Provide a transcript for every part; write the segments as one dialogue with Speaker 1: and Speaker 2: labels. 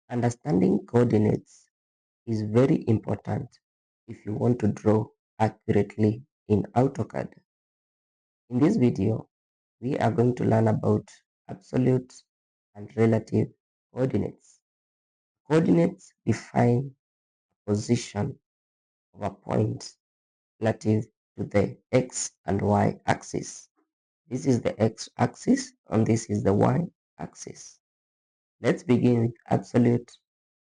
Speaker 1: Understanding coordinates is very important if you want to draw accurately in AutoCAD. In this video, we are going to learn about absolute and relative coordinates. Coordinates define position of a point relative to the x and y axis. This is the x axis and this is the y axis. Let's begin with absolute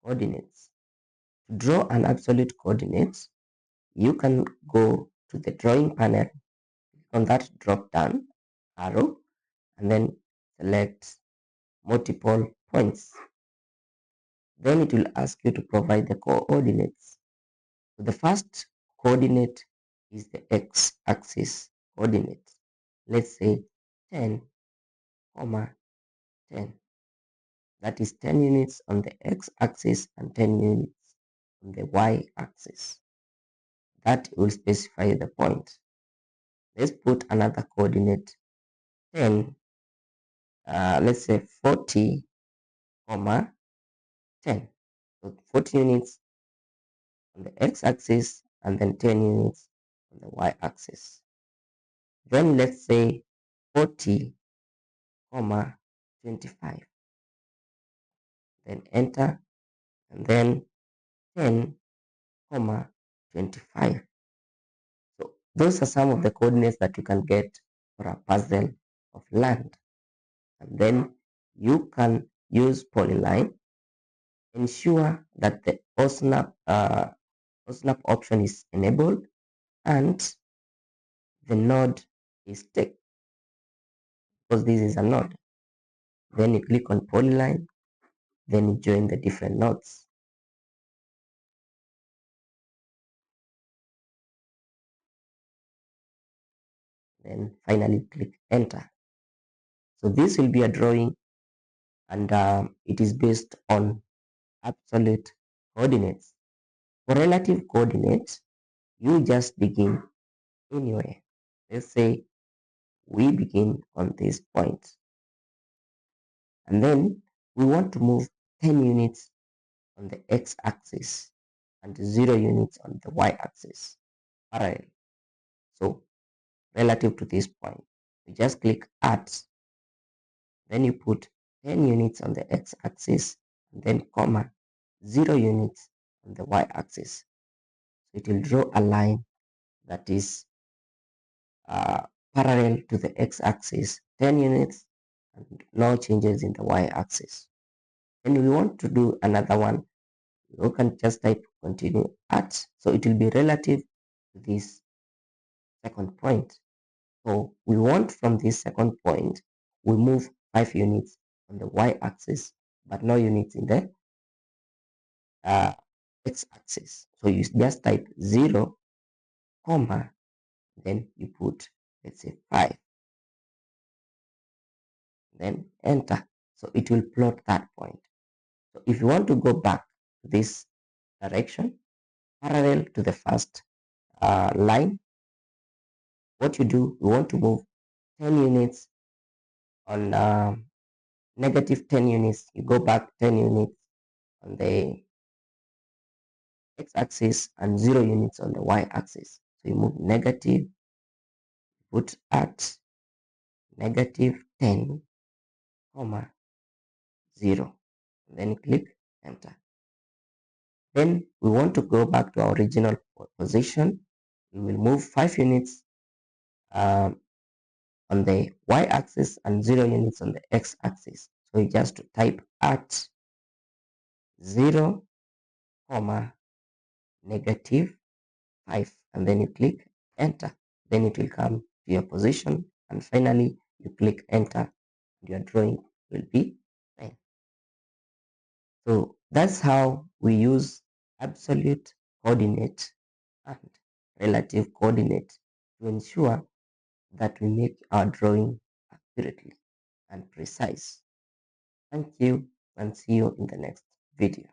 Speaker 1: coordinates. To draw an absolute coordinate, you can go to the drawing panel, click on that drop down arrow, and then select multiple points. Then it will ask you to provide the coordinates. So the first coordinate is the x-axis coordinate. Let's say 10, 10. That is 10 units on the x-axis and 10 units on the y-axis. That will specify the point. Let's put another coordinate 10, let's say 40, 10. So 40 units on the x-axis and then 10 units on the y-axis. Then let's say 40, 25. Then enter, and then 10, 25. So those are some of the coordinates that you can get for a parcel of land. And then you can use Polyline, ensure that the OSNAP option is enabled and the node is ticked, because this is a node. Then you click on Polyline, then you join the different nodes. Then finally click enter. So this will be a drawing, and it is based on absolute coordinates. For relative coordinates, you just begin anywhere. Let's say we begin on this point, and then we want to move 10 units on the x-axis and 0 units on the y-axis parallel. So relative to this point, you just click add, then you put 10 units on the x-axis and then comma 0 units on the y-axis. So it will draw a line that is parallel to the x-axis, 10 units, and no changes in the y-axis. And we want to do another one, you can just type continue at, so it will be relative to this second point. So we want from this second point, we move 5 units on the y-axis, but no units in the x-axis. So you just type 0, comma, then you put, let's say 5, then enter. So it will plot that point. So if you want to go back to this direction, parallel to the first line, what you do, you want to move 10 units on negative 10 units, you go back 10 units on the x-axis and 0 units on the y-axis. So you move negative, put at negative 10, comma 0, then click enter. Then we want to go back to our original position. We will move 5 units on the y-axis and 0 units on the x-axis. So you just type at 0, comma negative 5, and then you click enter. Then it will come to your position, and finally you click enter, and your drawing will be fine. So that's how we use absolute coordinate and relative coordinate to ensure that we make our drawing accurately and precise. Thank you, and see you in the next video.